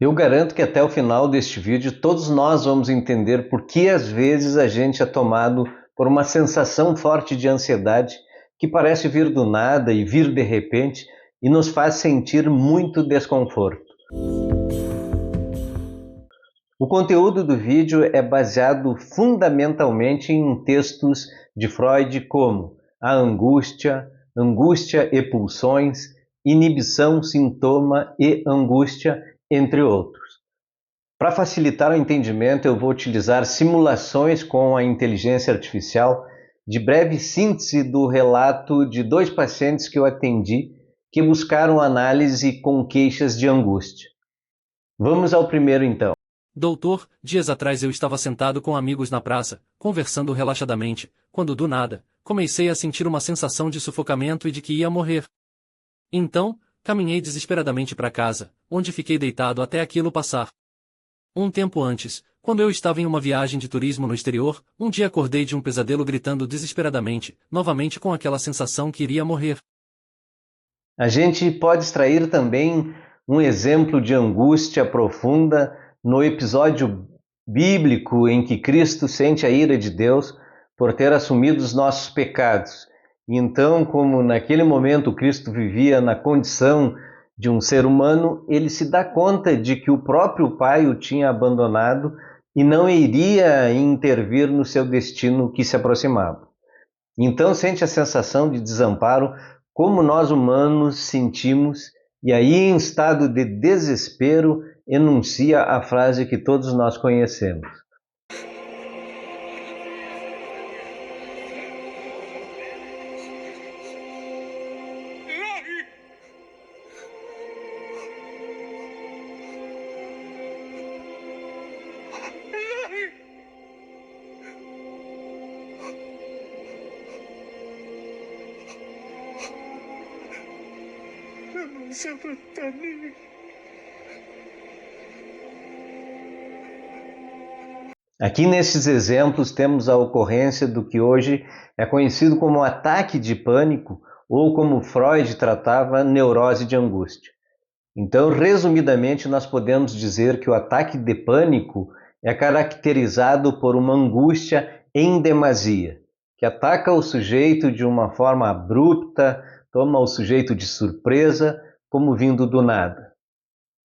Eu garanto que até o final deste vídeo todos nós vamos entender por que às vezes a gente é tomado por uma sensação forte de ansiedade que parece vir do nada e vir de repente e nos faz sentir muito desconforto. O conteúdo do vídeo é baseado fundamentalmente em textos de Freud como a angústia, angústia e pulsões, inibição, sintoma e angústia, entre outros. Para facilitar o entendimento, eu vou utilizar simulações com a inteligência artificial de breve síntese do relato de 2 pacientes que eu atendi que buscaram análise com queixas de angústia. Vamos ao primeiro então. Doutor, dias atrás eu estava sentado com amigos na praça, conversando relaxadamente, quando do nada, comecei a sentir uma sensação de sufocamento e de que ia morrer. Então, caminhei desesperadamente para casa, onde fiquei deitado até aquilo passar. Um tempo antes, quando eu estava em uma viagem de turismo no exterior, um dia acordei de um pesadelo gritando desesperadamente, novamente com aquela sensação que iria morrer. A gente pode extrair também um exemplo de angústia profunda no episódio bíblico em que Cristo sente a ira de Deus por ter assumido os nossos pecados. Então, como naquele momento Cristo vivia na condição de um ser humano, ele se dá conta de que o próprio Pai o tinha abandonado e não iria intervir no seu destino que se aproximava. Então sente a sensação de desamparo, como nós humanos sentimos, e aí em estado de desespero enuncia a frase que todos nós conhecemos. Aqui nesses exemplos temos a ocorrência do que hoje é conhecido como ataque de pânico ou como Freud tratava neurose de angústia. Então, resumidamente, nós podemos dizer que o ataque de pânico é caracterizado por uma angústia em demasia, que ataca o sujeito de uma forma abrupta, toma o sujeito de surpresa, como vindo do nada.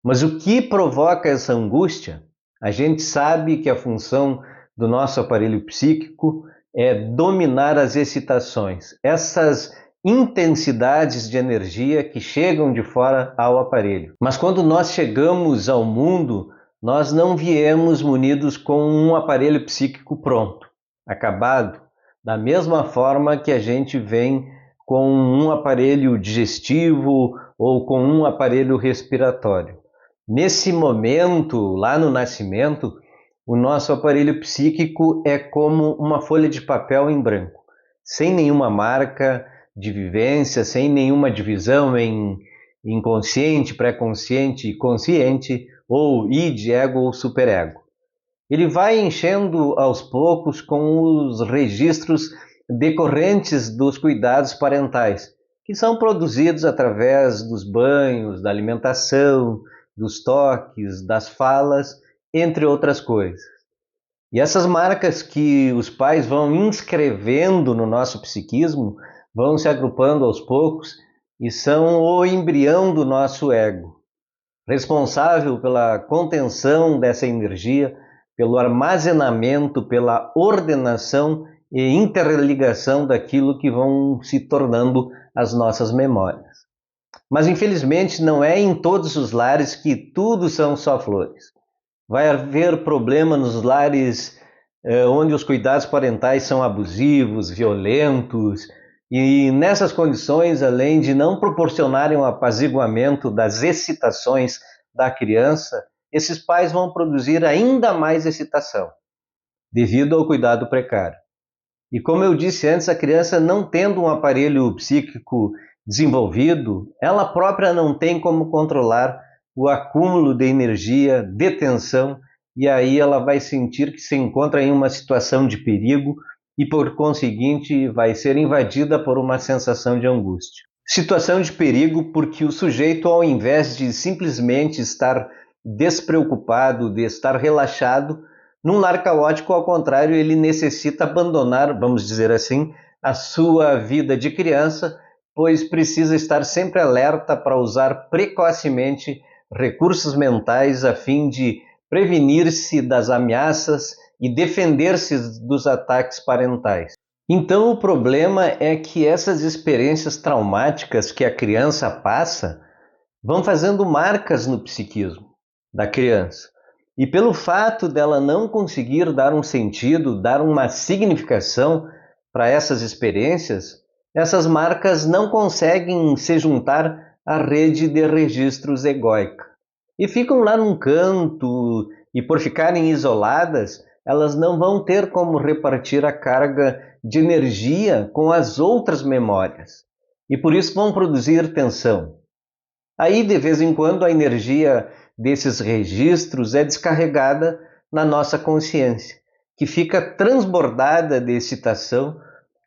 Mas o que provoca essa angústia? A gente sabe que a função do nosso aparelho psíquico é dominar as excitações, essas intensidades de energia que chegam de fora ao aparelho. Mas quando nós chegamos ao mundo, nós não viemos munidos com um aparelho psíquico pronto, acabado, da mesma forma que a gente vem com um aparelho digestivo ou com um aparelho respiratório. Nesse momento, lá no nascimento, o nosso aparelho psíquico é como uma folha de papel em branco, sem nenhuma marca de vivência, sem nenhuma divisão em inconsciente, pré-consciente e consciente, ou id, ego ou superego. Ele vai enchendo aos poucos com os registros decorrentes dos cuidados parentais, que são produzidos através dos banhos, da alimentação, dos toques, das falas, entre outras coisas. E essas marcas que os pais vão inscrevendo no nosso psiquismo vão se agrupando aos poucos e são o embrião do nosso ego, responsável pela contenção dessa energia, pelo armazenamento, pela ordenação e interligação daquilo que vão se tornando as nossas memórias. Mas infelizmente não é em todos os lares que tudo são só flores. Vai haver problema nos lares onde os cuidados parentais são abusivos, violentos, e nessas condições, além de não proporcionarem o apaziguamento das excitações da criança, esses pais vão produzir ainda mais excitação, devido ao cuidado precário. E como eu disse antes, a criança não tendo um aparelho psíquico desenvolvido, ela própria não tem como controlar o acúmulo de energia, de tensão, e aí ela vai sentir que se encontra em uma situação de perigo e, por conseguinte, vai ser invadida por uma sensação de angústia. Situação de perigo porque o sujeito, ao invés de simplesmente estar despreocupado, de estar relaxado. Num lar caótico, ao contrário, ele necessita abandonar, vamos dizer assim, a sua vida de criança, pois precisa estar sempre alerta para usar precocemente recursos mentais a fim de prevenir-se das ameaças e defender-se dos ataques parentais. Então, o problema é que essas experiências traumáticas que a criança passa vão fazendo marcas no psiquismo da criança. E pelo fato dela não conseguir dar um sentido, dar uma significação para essas experiências, essas marcas não conseguem se juntar à rede de registros egóica. E ficam lá num canto, e por ficarem isoladas, elas não vão ter como repartir a carga de energia com as outras memórias. E por isso vão produzir tensão. Aí, de vez em quando, a energia desses registros é descarregada na nossa consciência, que fica transbordada de excitação,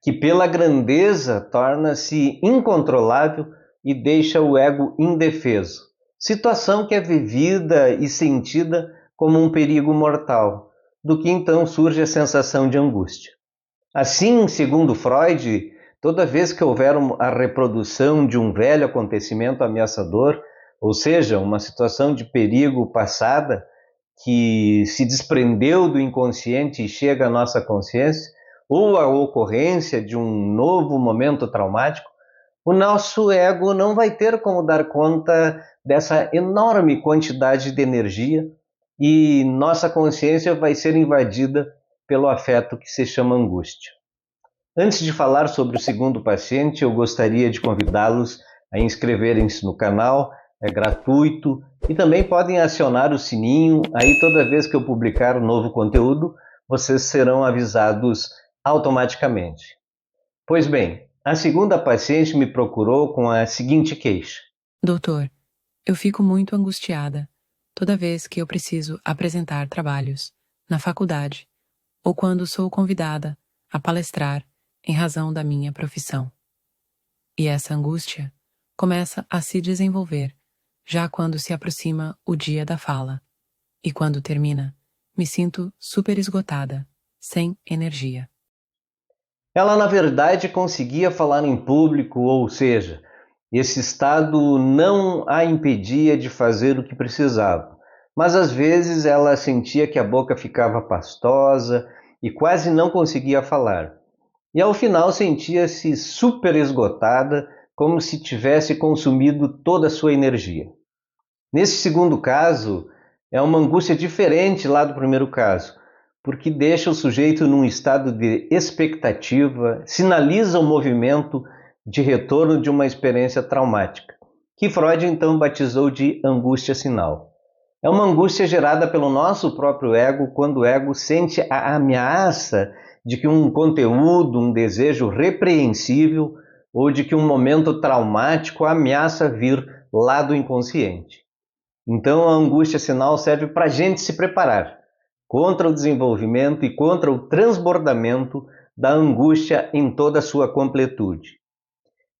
que pela grandeza torna-se incontrolável e deixa o ego indefeso. Situação que é vivida e sentida como um perigo mortal, do que então surge a sensação de angústia. Assim, segundo Freud, toda vez que houver a reprodução de um velho acontecimento ameaçador, ou seja, uma situação de perigo passada que se desprendeu do inconsciente e chega à nossa consciência, ou a ocorrência de um novo momento traumático, o nosso ego não vai ter como dar conta dessa enorme quantidade de energia e nossa consciência vai ser invadida pelo afeto que se chama angústia. Antes de falar sobre o segundo paciente, eu gostaria de convidá-los a inscreverem-se no canal, é gratuito, e também podem acionar o sininho, aí toda vez que eu publicar um novo conteúdo, vocês serão avisados automaticamente. Pois bem, a segunda paciente me procurou com a seguinte queixa. Doutor, eu fico muito angustiada toda vez que eu preciso apresentar trabalhos na faculdade ou quando sou convidada a palestrar em razão da minha profissão. E essa angústia começa a se desenvolver já quando se aproxima o dia da fala. E quando termina, me sinto super esgotada, sem energia. Ela, na verdade, conseguia falar em público, ou seja, esse estado não a impedia de fazer o que precisava. Mas às vezes ela sentia que a boca ficava pastosa e quase não conseguia falar. E ao final sentia-se super esgotada, como se tivesse consumido toda a sua energia. Nesse segundo caso, é uma angústia diferente lá do primeiro caso, porque deixa o sujeito num estado de expectativa, sinaliza o movimento de retorno de uma experiência traumática, que Freud então batizou de angústia sinal. É uma angústia gerada pelo nosso próprio ego quando o ego sente a ameaça de que um conteúdo, um desejo repreensível ou de que um momento traumático ameaça vir lá do inconsciente. Então a angústia sinal serve para a gente se preparar contra o desenvolvimento e contra o transbordamento da angústia em toda a sua completude.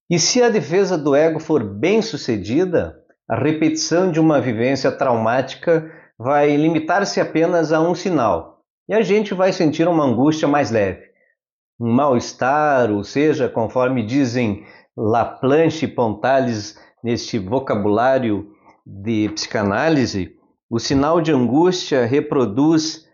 E se a defesa do ego for bem sucedida, a repetição de uma vivência traumática vai limitar-se apenas a um sinal, e a gente vai sentir uma angústia mais leve, um mal-estar, ou seja, conforme dizem Laplanche e Pontales neste vocabulário de psicanálise, o sinal de angústia reproduz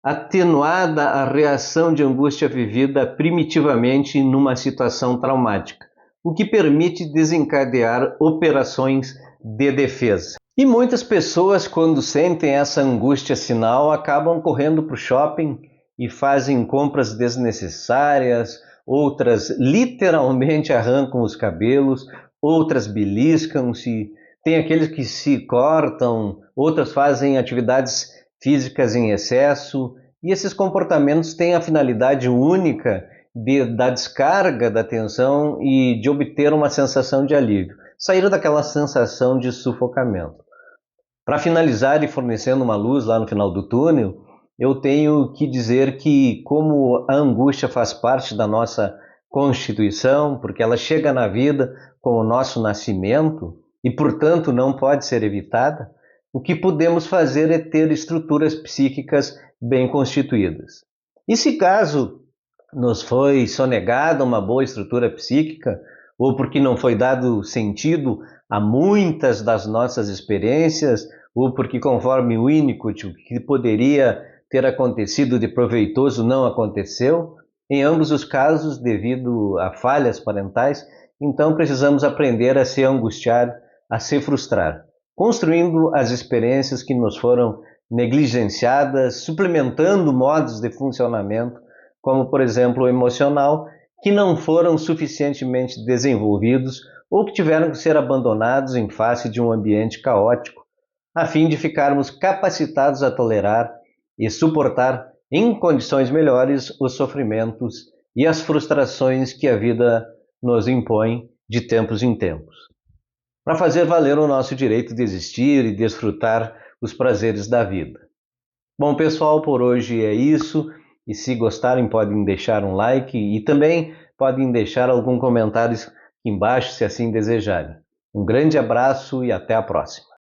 atenuada a reação de angústia vivida primitivamente numa situação traumática, o que permite desencadear operações de defesa. E muitas pessoas, quando sentem essa angústia sinal, acabam correndo para o shopping e fazem compras desnecessárias, outras literalmente arrancam os cabelos, outras beliscam-se, tem aqueles que se cortam, outras fazem atividades físicas em excesso, e esses comportamentos têm a finalidade única da descarga da tensão e de obter uma sensação de alívio, sair daquela sensação de sufocamento. Para finalizar e fornecendo uma luz lá no final do túnel, eu tenho que dizer que, como a angústia faz parte da nossa constituição, porque ela chega na vida com o nosso nascimento e, portanto, não pode ser evitada, o que podemos fazer é ter estruturas psíquicas bem constituídas. E se caso nos foi sonegada uma boa estrutura psíquica, ou porque não foi dado sentido a muitas das nossas experiências, ou porque, conforme Winnicott, o que poderia ter acontecido de proveitoso não aconteceu, em ambos os casos, devido a falhas parentais, então precisamos aprender a se angustiar, a se frustrar, construindo as experiências que nos foram negligenciadas, suplementando modos de funcionamento, como, por exemplo, o emocional, que não foram suficientemente desenvolvidos ou que tiveram que ser abandonados em face de um ambiente caótico, a fim de ficarmos capacitados a tolerar e suportar em condições melhores os sofrimentos e as frustrações que a vida nos impõe de tempos em tempos, para fazer valer o nosso direito de existir e desfrutar os prazeres da vida. Bom, pessoal, por hoje é isso. E se gostarem, podem deixar um like e também podem deixar algum comentário aqui embaixo, se assim desejarem. Um grande abraço e até a próxima.